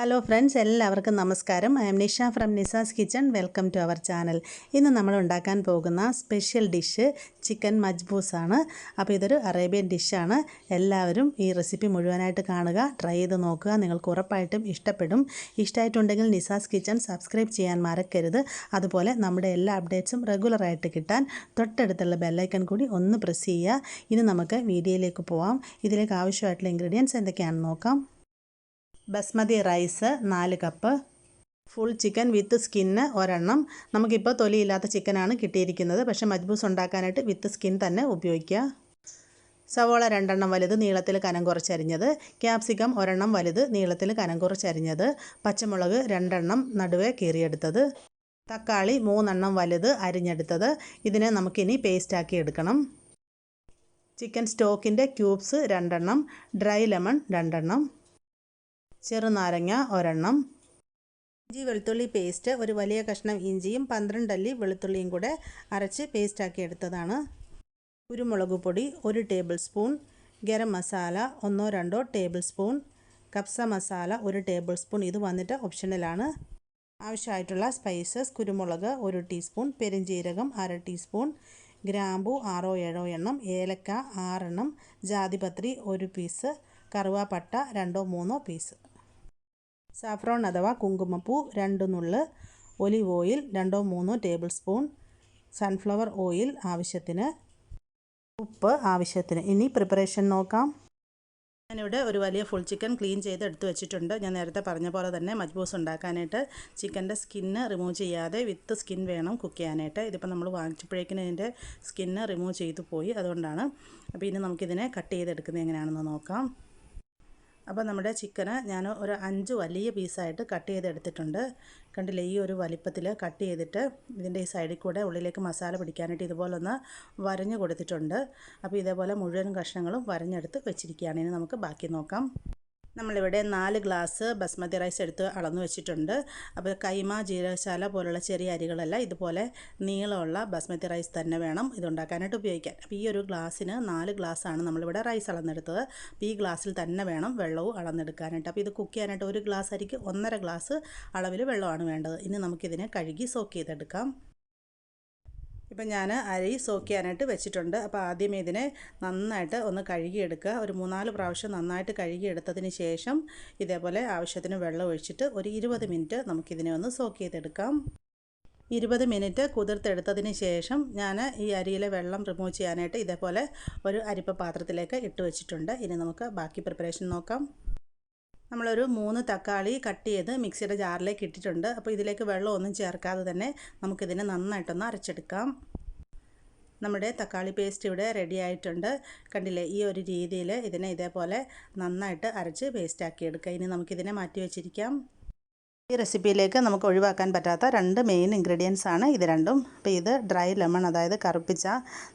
Hello friends, എല്ലാവർക്കും നമസ്കാരം. I am Nisha from Nisa's kitchen. Welcome to our channel. ഇന്ന് നമ്മൾ ഉണ്ടാക്കാൻ പോകുന്ന സ്പെഷ്യൽ ഡിഷ് ചിക്കൻ മജ്ബൂസ് ആണ്. അപ്പോൾ ഇതൊരു അറേബ്യൻ ഡിഷാണ്. എല്ലാവരും ഈ റെസിപ്പി മുഴുവനായിട്ട് കാണുക, ട്രൈ ചെയ്ത് നോക്കുക. നിങ്ങൾക്ക് ഉറപ്പായിട്ടും ഇഷ്ടപ്പെടും. ഇഷ്ടമായിട്ടുണ്ടെങ്കിൽ നിസാസ് കിച്ചൺ സബ്സ്ക്രൈബ് ചെയ്യാൻ മറക്കരുത്. അതുപോലെ നമ്മുടെ എല്ലാ അപ്ഡേറ്റ്സും റെഗുലറായിട്ട് കിട്ടാൻ തൊട്ടടുത്തുള്ള ബെല്ലൈക്കൺ കൂടി ഒന്ന് പ്രസ് ചെയ്യുക. ഇനി നമുക്ക് വീഡിയോയിലേക്ക് പോവാം. ഇതിലേക്ക് ആവശ്യമായിട്ടുള്ള ഇൻഗ്രീഡിയൻസ് എന്തൊക്കെയാണെന്ന് നോക്കാം. Basmati rice 4 cup, full chicken with skin ഒരെണ്ണം. നമുക്കിപ്പോൾ തൊലിയില്ലാത്ത ചിക്കനാണ് കിട്ടിയിരിക്കുന്നത്, പക്ഷേ മജ്ബൂസ് ഉണ്ടാക്കാനായിട്ട് വിത്ത് സ്കിൻ തന്നെ ഉപയോഗിക്കുക. സവോള 2 എണ്ണം വലുത് നീളത്തിൽ കനം കുറച്ചരിഞ്ഞത്, ക്യാപ്സിക്കം 1 എണ്ണം വലുത് നീളത്തിൽ കനം കുറച്ചരിഞ്ഞത്, പച്ചമുളക് 2 എണ്ണം നടുവേ കീറിയെടുത്തത്, തക്കാളി 3 എണ്ണം വലുത് അരിഞ്ഞെടുത്തത്. ഇതിനെ നമുക്കിനി പേസ്റ്റാക്കി എടുക്കണം. ചിക്കൻ സ്റ്റോക്കിൻ്റെ ക്യൂബ്സ് 2 എണ്ണം, ഡ്രൈ ലെമൺ 2 എണ്ണം, ചെറുനാരങ്ങ 1 എണ്ണം, ഇഞ്ചി വെളുത്തുള്ളി പേസ്റ്റ് ഒരു വലിയ കഷ്ണം ഇഞ്ചിയും 12 അല്ലി വെളുത്തുള്ളിയും കൂടെ അരച്ച് പേസ്റ്റാക്കി എടുത്തതാണ്. കുരുമുളക് പൊടി 1 tablespoon, garam masala 1-2 tablespoon, കപ്സ മസാല 1 ടേബിൾ സ്പൂൺ. ഇത് വന്നിട്ട് ഓപ്ഷണലാണ്. ആവശ്യമായിട്ടുള്ള സ്പൈസസ്: കുരുമുളക് 1 ടീസ്പൂൺ, പെരുംജീരകം 1/2 ടീസ്പൂൺ, ഗ്രാമ്പു 6-7 എണ്ണം, ഏലക്ക 6 എണ്ണം, ജാതിപത്രി 1 പീസ്, കറുവാപ്പട്ട 2-3 പീസ്, സാഫ്രോൺ അഥവാ കുങ്കുമപ്പൂ 2 നുള്ള്, olive oil 2-3 table spoon, sunflower oil ആവശ്യത്തിന്, ഉപ്പ് ആവശ്യത്തിന്. ഇനി പ്രിപ്പറേഷൻ നോക്കാം. ഞാനിവിടെ ഒരു വലിയ ഫുൾ ചിക്കൻ ക്ലീൻ ചെയ്ത് എടുത്ത് വെച്ചിട്ടുണ്ട്. ഞാൻ നേരത്തെ പറഞ്ഞ പോലെ തന്നെ മജ്ബൂസ് ഉണ്ടാക്കാനായിട്ട് ചിക്കൻ്റെ സ്കിന്ന് റിമൂവ് ചെയ്യാതെ വിത്ത് സ്കിൻ വേണം കുക്ക് ചെയ്യാനായിട്ട്. ഇതിപ്പോൾ നമ്മൾ വാങ്ങിച്ചപ്പോഴേക്കിനും ഇതിൻ്റെ സ്കിന്ന് റിമൂവ് ചെയ്തു പോയി, അതുകൊണ്ടാണ്. അപ്പോൾ ഇനി നമുക്കിതിനെ കട്ട് ചെയ്തെടുക്കുന്നത് എങ്ങനെയാണെന്ന് നോക്കാം. അപ്പോൾ നമ്മുടെ ചിക്കന് ഞാൻ ഒരു 5 വലിയ പീസായിട്ട് കട്ട് ചെയ്തെടുത്തിട്ടുണ്ട്. കണ്ടില്ലേ, ഈ ഒരു വലിപ്പത്തിൽ കട്ട് ചെയ്തിട്ട് ഇതിൻ്റെ ഈ സൈഡിൽ കൂടെ ഉള്ളിലേക്ക് മസാല പിടിക്കാനായിട്ട് ഇതുപോലൊന്ന് വരഞ്ഞ് കൊടുത്തിട്ടുണ്ട്. അപ്പോൾ ഇതേപോലെ മുഴുവൻ കഷ്ണങ്ങളും വരഞ്ഞെടുത്ത് വെച്ചിരിക്കുകയാണ്. ഇനി നമുക്ക് ബാക്കി നോക്കാം. നമ്മളിവിടെ 4 ഗ്ലാസ് ബസ്മതി റൈസ് എടുത്ത് അളന്ന് വെച്ചിട്ടുണ്ട്. അപ്പോൾ കൈമ, ജീരകശാല പോലുള്ള ചെറിയ അരികളല്ല, ഇതുപോലെ നീളമുള്ള ബസ്മതി റൈസ് തന്നെ വേണം ഇതുണ്ടാക്കാനായിട്ട് ഉപയോഗിക്കാൻ. അപ്പോൾ ഈ ഒരു ഗ്ലാസ്സിന് 4 ഗ്ലാസ്സാണ് നമ്മളിവിടെ റൈസ് അളന്നെടുത്തത്. അപ്പോൾ ഈ ഗ്ലാസ്സിൽ തന്നെ വേണം വെള്ളവും അളന്നെടുക്കാനായിട്ട്. അപ്പോൾ ഇത് കുക്ക് ചെയ്യാനായിട്ട് 1 ഗ്ലാസ് അരിക്ക് 1.5 ഗ്ലാസ് അളവിൽ വെള്ളമാണ് വേണ്ടത്. ഇനി നമുക്കിതിനെ കഴുകി സോക്ക് ചെയ്തെടുക്കാം. ഇപ്പം ഞാൻ അരി സോക്ക് ചെയ്യാനായിട്ട് വെച്ചിട്ടുണ്ട്. അപ്പോൾ ആദ്യമേ ഇതിനെ നന്നായിട്ട് ഒന്ന് കഴുകിയെടുക്കുക. ഒരു 3-4 പ്രാവശ്യം നന്നായിട്ട് കഴുകിയെടുത്തതിന് ശേഷം ഇതേപോലെ ആവശ്യത്തിന് വെള്ളം ഒഴിച്ചിട്ട് ഒരു 20 മിനിറ്റ് നമുക്കിതിനെ ഒന്ന് സോക്ക് ചെയ്തെടുക്കാം. 20 മിനിറ്റ് കുതിർത്തെടുത്തതിന് ശേഷം ഞാൻ ഈ അരിയിലെ വെള്ളം റിമൂവ് ചെയ്യാനായിട്ട് ഇതേപോലെ ഒരു അരിപ്പ പാത്രത്തിലേക്ക് ഇട്ട് വെച്ചിട്ടുണ്ട്. ഇനി നമുക്ക് ബാക്കി പ്രിപ്പറേഷൻ നോക്കാം. നമ്മളൊരു 3 തക്കാളി കട്ട് ചെയ്ത് മിക്സിയുടെ ജാറിലേക്ക് ഇട്ടിട്ടുണ്ട്. അപ്പോൾ ഇതിലേക്ക് വെള്ളമൊന്നും ചേർക്കാതെ തന്നെ നമുക്കിതിനെ നന്നായിട്ടൊന്ന് അരച്ചെടുക്കാം. നമ്മുടെ തക്കാളി പേസ്റ്റ് ഇവിടെ റെഡി ആയിട്ടുണ്ട്. കണ്ടില്ലേ, ഈ ഒരു രീതിയിൽ ഇതിനെ ഇതേപോലെ നന്നായിട്ട് അരച്ച് പേസ്റ്റാക്കി എടുക്കുക. ഇനി നമുക്കിതിനെ മാറ്റി വെച്ചിരിക്കാം. ഈ റെസിപ്പിയിലേക്ക് നമുക്ക് ഒഴിവാക്കാൻ പറ്റാത്ത 2 മെയിൻ ഇൻഗ്രീഡിയൻസ് ആണ് ഇത് രണ്ടും. അപ്പോൾ ഇത് ഡ്രൈ ലെമൺ, അതായത് കറുപ്പിച്ച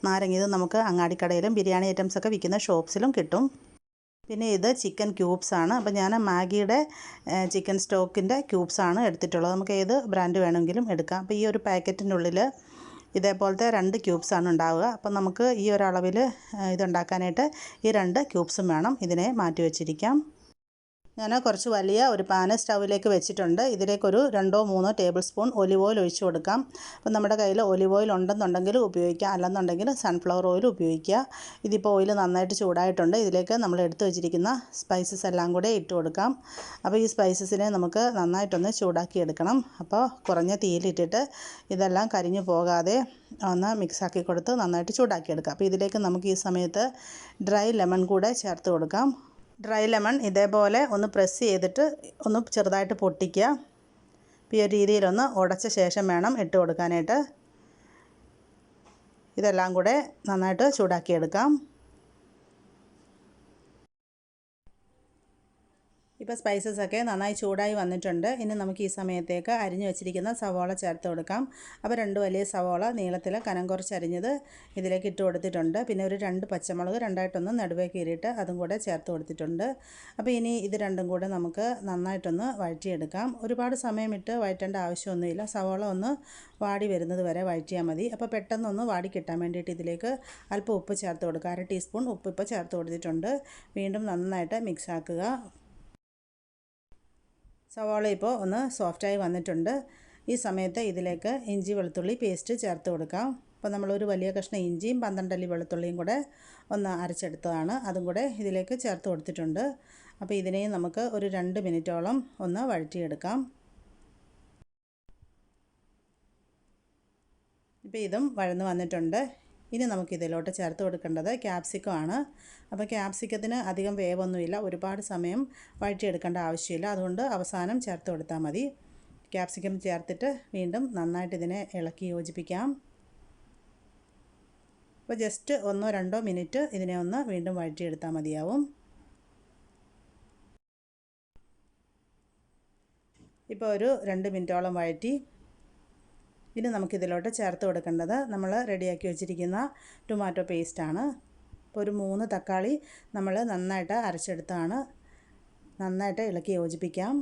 നാരങ്ങ. ഇത് നമുക്ക് അങ്ങാടിക്കടയിലും ബിരിയാണി ഐറ്റംസൊക്കെ വിൽക്കുന്ന ഷോപ്സിലും കിട്ടും. പിന്നെ ഇത് ചിക്കൻ ക്യൂബ്സാണ്. അപ്പോൾ ഞാൻ മാഗിയുടെ ചിക്കൻ സ്റ്റോക്കിൻ്റെ ക്യൂബ്സാണ് എടുത്തിട്ടുള്ളത്. നമുക്ക് ഏത് ബ്രാൻഡ് വേണമെങ്കിലും എടുക്കാം. അപ്പോൾ ഈ ഒരു പാക്കറ്റിൻ്റെ ഉള്ളിൽ ഇതേപോലത്തെ 2 ക്യൂബ്സാണ് ഉണ്ടാവുക. അപ്പോൾ നമുക്ക് ഈ ഒരളവിൽ ഇതുണ്ടാക്കാനായിട്ട് ഈ 2 ക്യൂബ്സും വേണം. ഇതിനെ മാറ്റി വെച്ചിരിക്കാം. ഞാൻ കുറച്ച് വലിയ ഒരു പാന് സ്റ്റൗവിലേക്ക് വെച്ചിട്ടുണ്ട്. ഇതിലേക്കൊരു 2-3 ടേബിൾ സ്പൂൺ ഒലിവ് ഓയിൽ ഒഴിച്ച് കൊടുക്കാം. അപ്പോൾ നമ്മുടെ കയ്യിൽ ഒലിവ് ഓയിൽ ഉണ്ടെന്നുണ്ടെങ്കിൽ ഉപയോഗിക്കാം, അല്ലെന്നുണ്ടെങ്കിൽ സൺഫ്ലവർ ഓയിൽ ഉപയോഗിക്കുക. ഇതിപ്പോൾ ഓയിൽ നന്നായിട്ട് ചൂടായിട്ടുണ്ട്. ഇതിലേക്ക് നമ്മൾ എടുത്തു വെച്ചിരിക്കുന്ന സ്പൈസസ് എല്ലാം കൂടെ ഇട്ട് കൊടുക്കാം. അപ്പോൾ ഈ സ്പൈസസിനെ നമുക്ക് നന്നായിട്ടൊന്ന് ചൂടാക്കി എടുക്കണം. അപ്പോൾ കുറഞ്ഞ തീയിലിട്ടിട്ട് ഇതെല്ലാം കരിഞ്ഞു പോകാതെ ഒന്ന് മിക്സാക്കി കൊടുത്ത് നന്നായിട്ട് ചൂടാക്കി എടുക്കാം. അപ്പോൾ ഇതിലേക്ക് നമുക്ക് ഈ സമയത്ത് ഡ്രൈ ലെമൺ കൂടെ ചേർത്ത് കൊടുക്കാം. ഡ്രൈ ലെമൺ ഇതേപോലെ ഒന്ന് പ്രസ് ചെയ്തിട്ട് ഒന്ന് ചെറുതായിട്ട് പൊട്ടിക്കുക. ഈ ഒരു രീതിയിലൊന്ന് ഉടച്ച ശേഷം വേണം ഇട്ട് കൊടുക്കാനായിട്ട്. ഇതെല്ലാം കൂടെ നന്നായിട്ട് ചൂടാക്കിയെടുക്കാം. ഇപ്പോൾ സ്പൈസസൊക്കെ നന്നായി ചൂടായി വന്നിട്ടുണ്ട്. ഇനി നമുക്ക് ഈ സമയത്തേക്ക് അരിഞ്ഞു വെച്ചിരിക്കുന്ന സവോള ചേർത്ത് കൊടുക്കാം. അപ്പോൾ 2 വലിയ സവോള നീളത്തിൽ കനം കുറച്ചരിഞ്ഞത് ഇതിലേക്ക് ഇട്ട് കൊടുത്തിട്ടുണ്ട്. പിന്നെ ഒരു 2 പച്ചമുളക് രണ്ടായിട്ടൊന്ന് നടുവേ കീറിയിട്ട് അതും കൂടെ ചേർത്ത് കൊടുത്തിട്ടുണ്ട്. അപ്പോൾ ഇനി ഇത് രണ്ടും കൂടെ നമുക്ക് നന്നായിട്ടൊന്ന് വഴറ്റിയെടുക്കാം. ഒരുപാട് സമയമിട്ട് വഴറ്റേണ്ട ആവശ്യമൊന്നുമില്ല. സവോള ഒന്ന് വാടി വരുന്നത് വരെ വഴറ്റിയാൽ മതി. അപ്പോൾ പെട്ടെന്നൊന്ന് വാടി കിട്ടാൻ വേണ്ടിയിട്ട് ഇതിലേക്ക് അല്പം ഉപ്പ് ചേർത്ത് കൊടുക്കുക. 1/2 ടീസ്പൂൺ ഉപ്പ് ഇപ്പോൾ ചേർത്ത് കൊടുത്തിട്ടുണ്ട്. വീണ്ടും നന്നായിട്ട് മിക്സ് ആക്കുക. സവാള ഇപ്പോൾ ഒന്ന് സോഫ്റ്റായി വന്നിട്ടുണ്ട്. ഈ സമയത്ത് ഇതിലേക്ക് ഇഞ്ചി വെളുത്തുള്ളി പേസ്റ്റ് ചേർത്ത് കൊടുക്കാം. അപ്പോൾ നമ്മളൊരു വലിയ കഷ്ണം ഇഞ്ചിയും 12 അല്ലി വെളുത്തുള്ളിയും കൂടെ ഒന്ന് അരച്ചെടുത്തതാണ്. അതും കൂടെ ഇതിലേക്ക് ചേർത്ത് കൊടുത്തിട്ടുണ്ട്. അപ്പോൾ ഇതിനെയും നമുക്ക് ഒരു 2 മിനിറ്റോളം ഒന്ന് വഴറ്റിയെടുക്കാം. ഇപ്പോൾ ഇതും വഴന്ന് വന്നിട്ടുണ്ട്. ഇനി നമുക്കിതിലോട്ട് ചേർത്ത് കൊടുക്കേണ്ടത് ക്യാപ്സിക്കം ആണ്. അപ്പോൾ ക്യാപ്സിക്കത്തിന് അധികം വേവൊന്നുമില്ല, ഒരുപാട് സമയം വഴറ്റിയെടുക്കേണ്ട ആവശ്യമില്ല. അതുകൊണ്ട് അവസാനം ചേർത്ത് കൊടുത്താൽ മതി. ക്യാപ്സിക്കം ചേർത്തിട്ട് വീണ്ടും നന്നായിട്ട് ഇതിനെ ഇളക്കി യോജിപ്പിക്കാം. അപ്പോൾ ജസ്റ്റ് 1-2 മിനിറ്റ് ഇതിനെ ഒന്ന് വീണ്ടും വഴറ്റിയെടുത്താൽ മതിയാവും. ഇപ്പോൾ ഒരു 2 മിനിറ്റോളം വഴറ്റി. ഇനി നമുക്കിതിലോട്ട് ചേർത്ത് കൊടുക്കേണ്ടത് നമ്മൾ റെഡിയാക്കി വെച്ചിരിക്കുന്ന ടൊമാറ്റോ പേസ്റ്റാണ്. ഇപ്പോൾ ഒരു 3 തക്കാളി നമ്മൾ നന്നായിട്ട് അരച്ചെടുത്താണ്. നന്നായിട്ട് ഇളക്കി യോജിപ്പിക്കാം.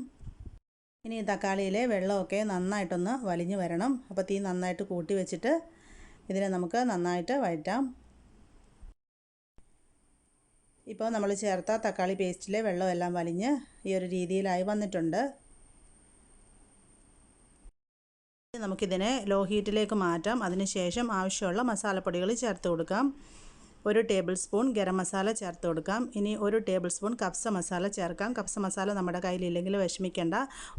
ഇനി തക്കാളിയിലെ വെള്ളമൊക്കെ നന്നായിട്ടൊന്ന് വലിഞ്ഞു വരണം. അപ്പോൾ തീ നന്നായിട്ട് കൂട്ടി വെച്ചിട്ട് ഇതിനെ നമുക്ക് നന്നായിട്ട് വഴറ്റാം. ഇപ്പോൾ നമ്മൾ ചേർത്ത തക്കാളി പേസ്റ്റിലെ വെള്ളമെല്ലാം വലിഞ്ഞ് ഈ ഒരു രീതിയിലായി വന്നിട്ടുണ്ട്. നമുക്കിതിനെ ലോ ഹീറ്റിലേക്ക് മാറ്റാം. അതിനുശേഷം ആവശ്യമുള്ള മസാലപ്പൊടികൾ ചേർത്ത് കൊടുക്കാം. 1 ടേബിൾ സ്പൂൺ ഗരം മസാല ചേർത്ത് കൊടുക്കാം. ഇനി 1 ടേബിൾ സ്പൂൺ കപ്സ മസാല ചേർക്കാം. കപ്സ മസാല നമ്മുടെ കയ്യിലില്ലെങ്കിൽ വിഷമിക്കേണ്ട,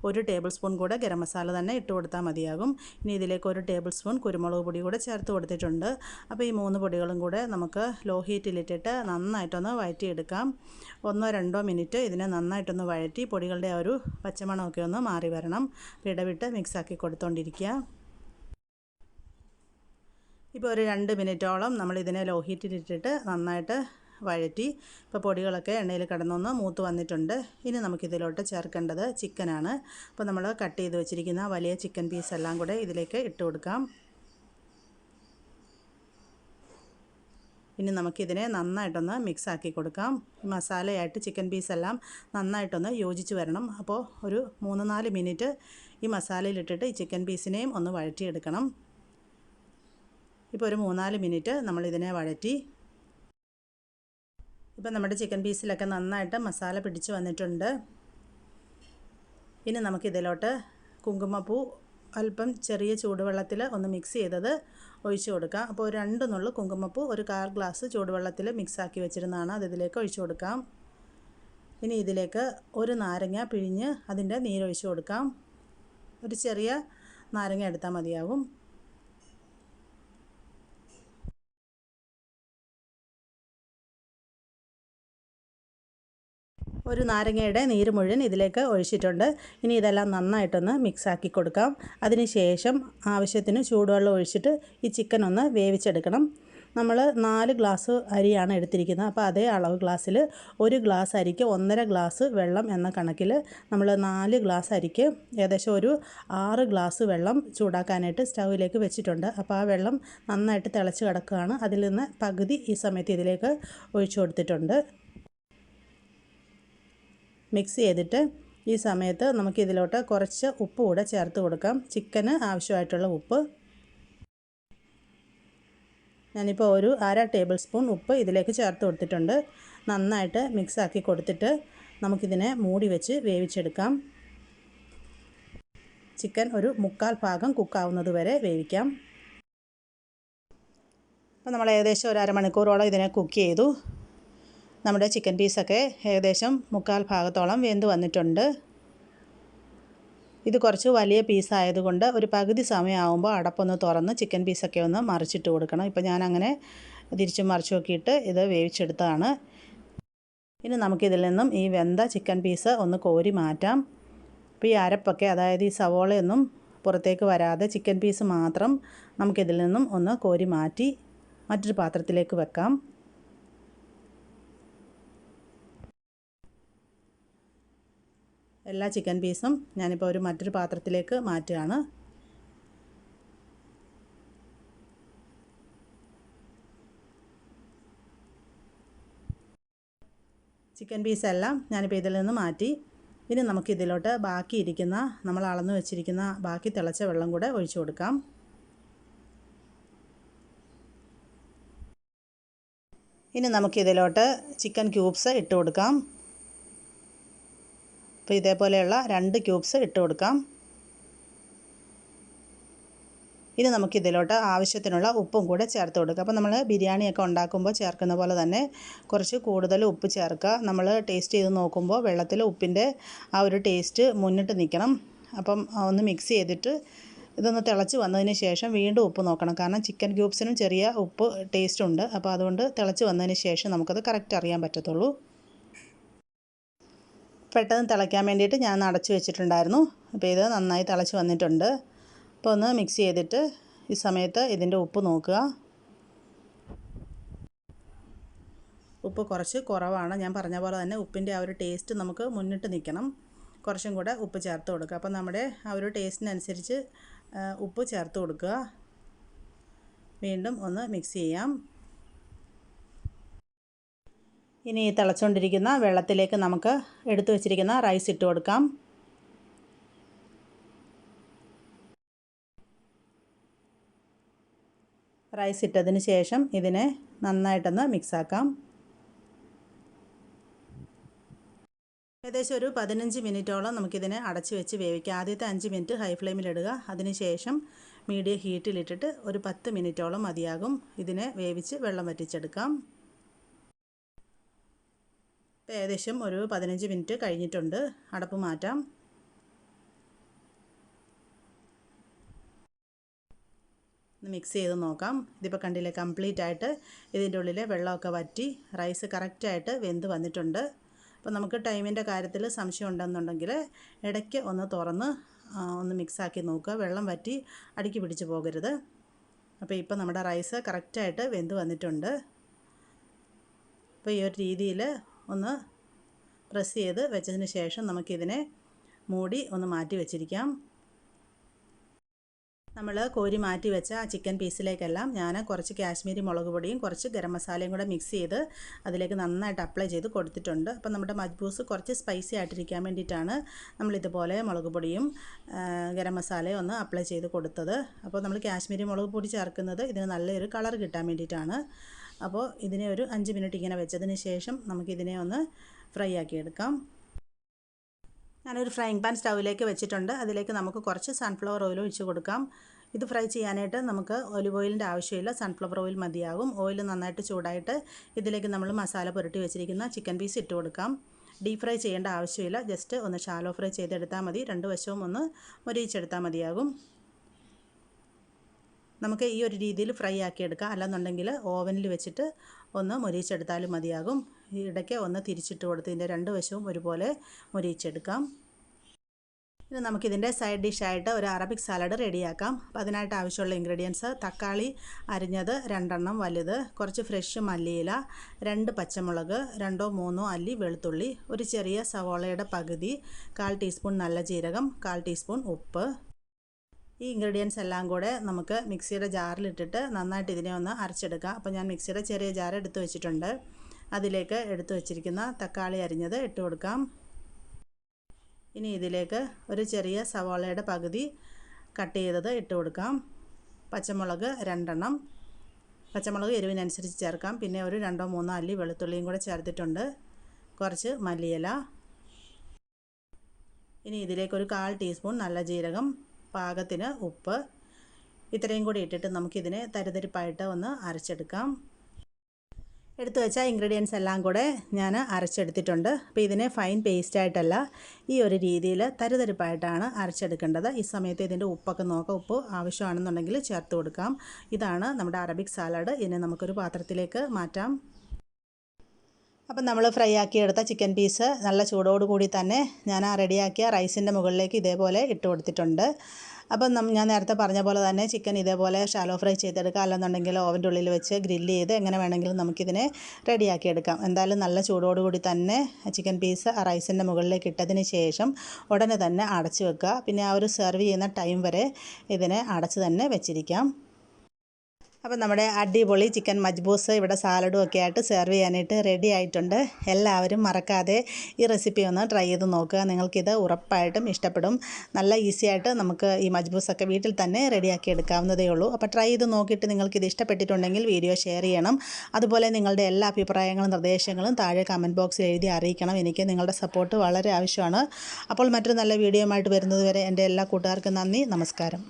1 ടേബിൾ സ്പൂൺ കൂടെ ഗരം മസാല തന്നെ ഇട്ട് കൊടുത്താൽ മതിയാകും. ഇനി ഇതിലേക്ക് 1 ടേബിൾ സ്പൂൺ കുരുമുളക് പൊടി കൂടെ ചേർത്ത് കൊടുത്തിട്ടുണ്ട്. അപ്പോൾ ഈ 3 പൊടികളും കൂടെ നമുക്ക് ലോ ഹീറ്റിലിട്ടിട്ട് നന്നായിട്ടൊന്ന് വഴറ്റിയെടുക്കാം. 1-2 മിനിറ്റ് ഇതിനെ നന്നായിട്ടൊന്ന് വഴറ്റി പൊടികളുടെ ഒരു പച്ചമണമൊക്കെ ഒന്ന് മാറി വരണം. ഇടവിട്ട് മിക്സാക്കി കൊടുത്തുകൊണ്ടിരിക്കുക. ഇപ്പോൾ ഒരു 2 മിനിറ്റോളം നമ്മളിതിനെ ലോ ഹീറ്റിലിട്ടിട്ട് നന്നായിട്ട് വഴറ്റി. ഇപ്പോൾ പൊടികളൊക്കെ എണ്ണയിൽ കിടന്നൊന്ന് മൂത്ത് വന്നിട്ടുണ്ട്. ഇനി നമുക്കിതിലോട്ട് ചേർക്കേണ്ടത് ചിക്കനാണ്. അപ്പോൾ നമ്മൾ കട്ട് ചെയ്ത് വെച്ചിരിക്കുന്ന വലിയ ചിക്കൻ പീസെല്ലാം കൂടെ ഇതിലേക്ക് ഇട്ട് കൊടുക്കാം. ഇനി നമുക്കിതിനെ നന്നായിട്ടൊന്ന് മിക്സാക്കി കൊടുക്കാം. ഈ മസാലയായിട്ട് ചിക്കൻ പീസെല്ലാം നന്നായിട്ടൊന്ന് യോജിച്ച് വരണം. അപ്പോൾ ഒരു 3-4 മിനിറ്റ് ഈ മസാലയിലിട്ടിട്ട് ഈ ചിക്കൻ പീസിനെയും ഒന്ന് വഴറ്റിയെടുക്കണം. ഇപ്പോൾ ഒരു 3-4 മിനിറ്റ് നമ്മളിതിനെ വഴറ്റി. ഇപ്പോൾ നമ്മുടെ ചിക്കൻ പീസിലൊക്കെ നന്നായിട്ട് മസാല പിടിച്ച് വന്നിട്ടുണ്ട്. ഇനി നമുക്കിതിലോട്ട് കുങ്കുമപ്പൂ അല്പം ചെറിയ ചൂടുവെള്ളത്തിൽ ഒന്ന് മിക്സ് ചെയ്തത് ഒഴിച്ചു കൊടുക്കാം. അപ്പോൾ ഒരു 2 നുള്ളു കുങ്കുമപ്പൂ 1/4 ഗ്ലാസ് ചൂടുവെള്ളത്തിൽ മിക്സാക്കി വെച്ചിരുന്നതാണ്, അത് ഇതിലേക്ക് ഒഴിച്ചു കൊടുക്കാം. ഇനി ഇതിലേക്ക് ഒരു നാരങ്ങ പിഴിഞ്ഞ് അതിൻ്റെ നീരൊഴിച്ചു കൊടുക്കാം. ഒരു ചെറിയ നാരങ്ങ എടുത്താൽ മതിയാവും. ഒരു നാരങ്ങയുടെ നീര് മുഴുവൻ ഇതിലേക്ക് ഒഴിച്ചിട്ടുണ്ട്. ഇനി ഇതെല്ലാം നന്നായിട്ടൊന്ന് മിക്സാക്കി കൊടുക്കാം. അതിനുശേഷം ആവശ്യത്തിന് ചൂടുവെള്ളം ഒഴിച്ചിട്ട് ഈ ചിക്കൻ ഒന്ന് വേവിച്ചെടുക്കണം. നമ്മൾ 4 ഗ്ലാസ് അരിയാണ് എടുത്തിരിക്കുന്നത്. അപ്പോൾ അതേ അളവ് ഗ്ലാസ്സിൽ 1 ഗ്ലാസ് അരിക്ക് 1.5 ഗ്ലാസ് വെള്ളം എന്ന കണക്കിൽ നമ്മൾ 4 ഗ്ലാസ് അരിക്ക് ഏകദേശം ഒരു 6 ഗ്ലാസ് വെള്ളം ചൂടാക്കാനായിട്ട് സ്റ്റൗവിലേക്ക് വെച്ചിട്ടുണ്ട്. അപ്പോൾ ആ വെള്ളം നന്നായിട്ട് തിളച്ച് കിടക്കുകയാണ്. അതിൽ നിന്ന് പകുതി ഈ സമയത്ത് ഇതിലേക്ക് ഒഴിച്ചു കൊടുത്തിട്ടുണ്ട്. മിക്സ് ചെയ്തിട്ട് ഈ സമയത്ത് നമുക്കിതിലോട്ട് കുറച്ച് ഉപ്പ് കൂടെ ചേർത്ത് കൊടുക്കാം. ചിക്കന് ആവശ്യമായിട്ടുള്ള ഉപ്പ് ഞാനിപ്പോൾ ഒരു 1/2 ടേബിൾ സ്പൂൺ ഉപ്പ് ഇതിലേക്ക് ചേർത്ത് കൊടുത്തിട്ടുണ്ട്. നന്നായിട്ട് മിക്സാക്കി കൊടുത്തിട്ട് നമുക്കിതിനെ മൂടി വെച്ച് വേവിച്ചെടുക്കാം. ചിക്കൻ ഒരു 1/4 ഭാഗം കുക്കാവുന്നത് വരെ വേവിക്കാം. അപ്പോൾ നമ്മൾ ഏകദേശം ഒരു അരമണിക്കൂറോളം ഇതിനെ കുക്ക് ചെയ്തു. നമ്മുടെ ചിക്കൻ പീസൊക്കെ ഏകദേശം 1/4 ഭാഗത്തോളം വെന്ത് വന്നിട്ടുണ്ട്. ഇത് കുറച്ച് വലിയ പീസായതുകൊണ്ട് ഒരു പകുതി സമയമാകുമ്പോൾ അടപ്പൊന്ന് തുറന്ന് ചിക്കൻ പീസൊക്കെ ഒന്ന് മറിച്ചിട്ട് കൊടുക്കണം. ഇപ്പോൾ ഞാനങ്ങനെ തിരിച്ചും മറിച്ചും നോക്കിയിട്ട് ഇത് വേവിച്ചെടുത്തതാണ്. ഇനി നമുക്കിതിൽ നിന്നും ഈ വെന്ത ചിക്കൻ പീസ് ഒന്ന് കോരി മാറ്റാം. അപ്പോൾ ഈ അരപ്പൊക്കെ, അതായത് ഈ സവോളയൊന്നും പുറത്തേക്ക് വരാതെ ചിക്കൻ പീസ് മാത്രം നമുക്കിതിൽ നിന്നും ഒന്ന് കോരി മാറ്റി മറ്റൊരു പാത്രത്തിലേക്ക് വെക്കാം. എല്ലാ ചിക്കൻ പീസും ഞാനിപ്പോൾ ഒരു മറ്റൊരു പാത്രത്തിലേക്ക് മാറ്റുകയാണ്. ചിക്കൻ പീസെല്ലാം ഞാനിപ്പോൾ ഇതിൽ നിന്ന് മാറ്റി. ഇനി നമുക്കിതിലോട്ട് ബാക്കിയിരിക്കുന്ന നമ്മൾ അളന്ന് വെച്ചിരിക്കുന്ന ബാക്കി തിളച്ച വെള്ളം കൂടെ ഒഴിച്ചു കൊടുക്കാം. ഇനി നമുക്കിതിലോട്ട് ചിക്കൻ ക്യൂബ്സ് ഇട്ട് കൊടുക്കാം. അപ്പോൾ ഇതേപോലെയുള്ള 2 ക്യൂബ്സ് ഇട്ട് കൊടുക്കാം. ഇനി നമുക്കിതിലോട്ട് ആവശ്യത്തിനുള്ള ഉപ്പും കൂടെ ചേർത്ത് കൊടുക്കുക. അപ്പോൾ നമ്മൾ ബിരിയാണിയൊക്കെ ഉണ്ടാക്കുമ്പോൾ ചേർക്കുന്ന പോലെ തന്നെ കുറച്ച് കൂടുതൽ ഉപ്പ് ചേർക്കുക. നമ്മൾ ടേസ്റ്റ് ചെയ്ത് നോക്കുമ്പോൾ വെള്ളത്തിൽ ഉപ്പിൻ്റെ ആ ഒരു ടേസ്റ്റ് മുന്നിട്ട് നിൽക്കണം. അപ്പം ഒന്ന് മിക്സ് ചെയ്തിട്ട് ഇതൊന്ന് തിളച്ച് വന്നതിന് ശേഷം വീണ്ടും ഉപ്പ് നോക്കണം. കാരണം ചിക്കൻ ക്യൂബ്സിനും ചെറിയ ഉപ്പ് ടേസ്റ്റ് ഉണ്ട്. അപ്പോൾ അതുകൊണ്ട് തിളച്ച് വന്നതിന് ശേഷം നമുക്കത് കറക്റ്റ് അറിയാൻ പറ്റത്തുള്ളൂ. പെട്ടെന്ന് തിളയ്ക്കാൻ വേണ്ടിയിട്ട് ഞാൻ അടച്ച് വെച്ചിട്ടുണ്ടായിരുന്നു. അപ്പോൾ ഇത് നന്നായി തിളച്ച് വന്നിട്ടുണ്ട്. അപ്പോൾ ഒന്ന് മിക്സ് ചെയ്തിട്ട് ഈ സമയത്ത് ഇതിൻ്റെ ഉപ്പ് നോക്കുക. ഉപ്പ് കുറച്ച് കുറവാണ്. ഞാൻ പറഞ്ഞ പോലെ തന്നെ ഉപ്പിൻ്റെ ആ ഒരു ടേസ്റ്റ് നമുക്ക് മുന്നിട്ട് നിൽക്കണം. കുറച്ചും കൂടെ ഉപ്പ് ചേർത്ത് കൊടുക്കുക. അപ്പോൾ നമ്മുടെ ആ ഒരു ടേസ്റ്റിനനുസരിച്ച് ഉപ്പ് ചേർത്ത് കൊടുക്കുക. വീണ്ടും ഒന്ന് മിക്സ് ചെയ്യാം. ഇനി തിളച്ചുകൊണ്ടിരിക്കുന്ന വെള്ളത്തിലേക്ക് നമുക്ക് എടുത്തു വച്ചിരിക്കുന്ന റൈസ് ഇട്ട് കൊടുക്കാം. റൈസ് ഇട്ടതിന് ശേഷം ഇതിനെ നന്നായിട്ടൊന്ന് മിക്സാക്കാം. ഏകദേശം ഒരു 15 മിനിറ്റോളം നമുക്കിതിനെ അടച്ച് വെച്ച് വേവിക്കാം. ആദ്യത്തെ 5 മിനിറ്റ് ഹൈ ഫ്ലെയിമിലിടുക. അതിനുശേഷം മീഡിയം ഹീറ്റിലിട്ടിട്ട് ഒരു 10 മിനിറ്റോളം മതിയാകും ഇതിനെ വേവിച്ച് വെള്ളം വറ്റിച്ചെടുക്കാം. ഏകദേശം ഒരു 15 മിനിറ്റ് കഴിഞ്ഞിട്ടുണ്ട്. അടപ്പ് മാറ്റാം. മിക്സ് ചെയ്ത് നോക്കാം. ഇതിപ്പോൾ കണ്ടില്ലേ, കംപ്ലീറ്റ് ആയിട്ട് ഇതിൻ്റെ ഉള്ളിലെ വെള്ളമൊക്കെ വറ്റി റൈസ് കറക്റ്റായിട്ട് വെന്ത് വന്നിട്ടുണ്ട്. അപ്പോൾ നമുക്ക് ടൈമിൻ്റെ കാര്യത്തിൽ സംശയം ഉണ്ടെന്നുണ്ടെങ്കിൽ ഇടയ്ക്ക് ഒന്ന് തുറന്ന് ഒന്ന് മിക്സാക്കി നോക്കുക. വെള്ളം വറ്റി അടിക്ക് പിടിച്ച് പോകരുത്. അപ്പോൾ ഇപ്പോൾ നമ്മുടെ റൈസ് കറക്റ്റായിട്ട് വെന്ത് വന്നിട്ടുണ്ട്. അപ്പോൾ ഈ ഒരു രീതിയിൽ ഒന്ന് പ്രസ് ചെയ്ത് വെച്ചതിന് ശേഷം നമുക്കിതിനെ മൂടി ഒന്ന് മാറ്റി വെച്ചിരിക്കാം. നമ്മൾ കോരി മാറ്റി വെച്ച ആ ചിക്കൻ പീസിലേക്കെല്ലാം ഞാൻ കുറച്ച് കാശ്മീരി മുളക് പൊടിയും കുറച്ച് ഗരം മസാലയും കൂടെ മിക്സ് ചെയ്ത് അതിലേക്ക് നന്നായിട്ട് അപ്ലൈ ചെയ്ത് കൊടുത്തിട്ടുണ്ട്. അപ്പോൾ നമ്മുടെ മജ്ബൂസ് കുറച്ച് സ്പൈസി ആയിട്ടിരിക്കാൻ വേണ്ടിയിട്ടാണ് നമ്മളിതുപോലെ മുളക് പൊടിയും ഗരം മസാലയും ഒന്ന് അപ്ലൈ ചെയ്ത് കൊടുത്തത്. അപ്പോൾ നമ്മൾ കാശ്മീരി മുളക് പൊടി ചേർക്കുന്നത് ഇതിന് നല്ലൊരു കളർ കിട്ടാൻ വേണ്ടിയിട്ടാണ്. അപ്പോൾ ഇതിനെ ഒരു 5 മിനിറ്റ് ഇങ്ങനെ വെച്ചതിന് ശേഷം നമുക്കിതിനെ ഒന്ന് ഫ്രൈ ആക്കി എടുക്കാം. ഞാനൊരു ഫ്രൈങ് പാൻ സ്റ്റൗവിലേക്ക് വെച്ചിട്ടുണ്ട്. അതിലേക്ക് നമുക്ക് കുറച്ച് സൺഫ്ലവർ ഓയിൽ ഒഴിച്ച് കൊടുക്കാം. ഇത് ഫ്രൈ ചെയ്യാനായിട്ട് നമുക്ക് ഒലിവ് ഓയിലിൻ്റെ ആവശ്യമില്ല, സൺഫ്ലവർ ഓയിൽ മതിയാകും. ഓയിൽ നന്നായിട്ട് ചൂടായിട്ട് ഇതിലേക്ക് നമ്മൾ മസാല പുരട്ടി വെച്ചിരിക്കുന്ന ചിക്കൻ പീസ് ഇട്ട് കൊടുക്കാം. ഡീപ് ഫ്രൈ ചെയ്യേണ്ട ആവശ്യമില്ല, ജസ്റ്റ് ഒന്ന് ഷാലോ ഫ്രൈ ചെയ്തെടുത്താൽ മതി. 2 വശവും ഒന്ന് മൊരിയിച്ചെടുത്താൽ മതിയാകും. നമുക്ക് ഈ ഒരു രീതിയിൽ ഫ്രൈ ആക്കിയെടുക്കാം. അല്ലെന്നുണ്ടെങ്കിൽ ഓവനിൽ വെച്ചിട്ട് ഒന്ന് മൊരിയിച്ചെടുത്താലും മതിയാകും. ഇടയ്ക്ക് ഒന്ന് തിരിച്ചിട്ട് കൊടുത്ത് ഇതിൻ്റെ 2 വശവും ഒരുപോലെ മൊരിയിച്ചെടുക്കാം. ഇനി നമുക്കിതിൻ്റെ സൈഡ് ഡിഷായിട്ട് ഒരു അറബിക് സാലഡ് റെഡിയാക്കാം. അപ്പോൾ അതിനായിട്ട് ആവശ്യമുള്ള ഇൻഗ്രീഡിയൻസ്: തക്കാളി അരിഞ്ഞത് 2 എണ്ണം വലുത്, കുറച്ച് ഫ്രഷ് മല്ലിയില, 2 പച്ചമുളക്, 2-3 അല്ലി വെളുത്തുള്ളി, ഒരു ചെറിയ സവോളയുടെ പകുതി, 1/4 ടീസ്പൂൺ നല്ല ജീരകം, 1/4 ടീസ്പൂൺ ഉപ്പ്. ഈ ഇൻഗ്രീഡിയൻസ് എല്ലാം കൂടെ നമുക്ക് മിക്സിയുടെ ജാറിലിട്ടിട്ട് നന്നായിട്ട് ഇതിനെ ഒന്ന് അരച്ചെടുക്കാം. അപ്പോൾ ഞാൻ മിക്സിയുടെ ചെറിയ ജാർ എടുത്ത് വെച്ചിട്ടുണ്ട്. അതിലേക്ക് എടുത്തു വച്ചിരിക്കുന്ന തക്കാളി അരിഞ്ഞത് ഇട്ട് കൊടുക്കാം. ഇനി ഇതിലേക്ക് ഒരു ചെറിയ സവാളയുടെ പകുതി കട്ട് ചെയ്തത് ഇട്ട് കൊടുക്കാം. പച്ചമുളക് 2 എണ്ണം, പച്ചമുളക് എരിവിനനുസരിച്ച് ചേർക്കാം. പിന്നെ ഒരു 2-3 അല്ലി വെളുത്തുള്ളിയും കൂടെ ചേർത്തിട്ടുണ്ട്. കുറച്ച് മല്ലിയില. ഇനി ഇതിലേക്ക് ഒരു 1/4 ടീസ്പൂൺ നല്ല ജീരകം, പാകത്തിന് ഉപ്പ്, ഇത്രയും കൂടി ഇട്ടിട്ട് നമുക്കിതിനെ തരിതരിപ്പായിട്ട് ഒന്ന് അരച്ചെടുക്കാം. എടുത്തു വെച്ച ഇൻഗ്രീഡിയൻസ് എല്ലാം കൂടെ ഞാൻ അരച്ചെടുത്തിട്ടുണ്ട്. അപ്പോൾ ഇതിനെ ഫൈൻ പേസ്റ്റായിട്ടല്ല, ഈ ഒരു രീതിയിൽ തരിതരിപ്പായിട്ടാണ് അരച്ചെടുക്കേണ്ടത്. ഈ സമയത്ത് ഇതിൻ്റെ ഉപ്പൊക്കെ നോക്കാം. ഉപ്പ് ആവശ്യമാണെന്നുണ്ടെങ്കിൽ ചേർത്ത് കൊടുക്കാം. ഇതാണ് നമ്മുടെ അറബിക് സാലഡ്. ഇതിനെ നമുക്കൊരു പാത്രത്തിലേക്ക് മാറ്റാം. അപ്പം നമ്മൾ ഫ്രൈ ആക്കിയെടുത്ത ചിക്കൻ പീസ് നല്ല ചൂടോടുകൂടി തന്നെ ഞാൻ ആ റെഡിയാക്കിയ റൈസിൻ്റെ മുകളിലേക്ക് ഇതേപോലെ ഇട്ട് കൊടുത്തിട്ടുണ്ട്. അപ്പം ഞാൻ നേരത്തെ പറഞ്ഞ പോലെ തന്നെ ചിക്കൻ ഇതേപോലെ ഷാലോ ഫ്രൈ ചെയ്തെടുക്കാം, അല്ലെന്നുണ്ടെങ്കിൽ ഓവൻ്റെ ഉള്ളിൽ വെച്ച് ഗ്രില്ല് ചെയ്ത് എങ്ങനെ വേണമെങ്കിലും നമുക്കിതിനെ റെഡിയാക്കിയെടുക്കാം. എന്തായാലും നല്ല ചൂടോടുകൂടി തന്നെ ചിക്കൻ പീസ് ആ റൈസിൻ്റെ മുകളിലേക്ക് ഇട്ടതിന് ശേഷം ഉടനെ തന്നെ അടച്ച് വെക്കുക. പിന്നെ ആ ഒരു സെർവ് ചെയ്യുന്ന ടൈം വരെ ഇതിനെ അടച്ച് തന്നെ വെച്ചിരിക്കാം. അപ്പോൾ നമ്മുടെ അടിപൊളി ചിക്കൻ മജ്ബൂസ് ഇവിടെ സാലഡും ഒക്കെ ആയിട്ട് സെർവ് ചെയ്യാനായിട്ട് റെഡി ആയിട്ടുണ്ട്. എല്ലാവരും മറക്കാതെ ഈ റെസിപ്പി ഒന്ന് ട്രൈ ചെയ്ത് നോക്കുക. നിങ്ങൾക്കിത് ഉറപ്പായിട്ടും ഇഷ്ടപ്പെടും. നല്ല ഈസി ആയിട്ട് നമുക്ക് ഈ മജ്ബൂസൊക്കെ വീട്ടിൽ തന്നെ റെഡിയാക്കി എടുക്കാവുന്നതേ ഉള്ളൂ. അപ്പോൾ ട്രൈ ചെയ്ത് നോക്കിയിട്ട് നിങ്ങൾക്കിത് ഇഷ്ടപ്പെട്ടിട്ടുണ്ടെങ്കിൽ വീഡിയോ ഷെയർ ചെയ്യണം. അതുപോലെ നിങ്ങളുടെ എല്ലാ അഭിപ്രായങ്ങളും നിർദ്ദേശങ്ങളും താഴെ കമൻറ്റ് ബോക്സിൽ എഴുതി അറിയിക്കണം. എനിക്ക് നിങ്ങളുടെ സപ്പോർട്ട് വളരെ ആവശ്യമാണ്. അപ്പോൾ മറ്റൊരു നല്ല വീഡിയോയുമായിട്ട് വരുന്നത് വരെ എൻ്റെ എല്ലാ കൂട്ടുകാർക്കും നന്ദി. നമസ്കാരം.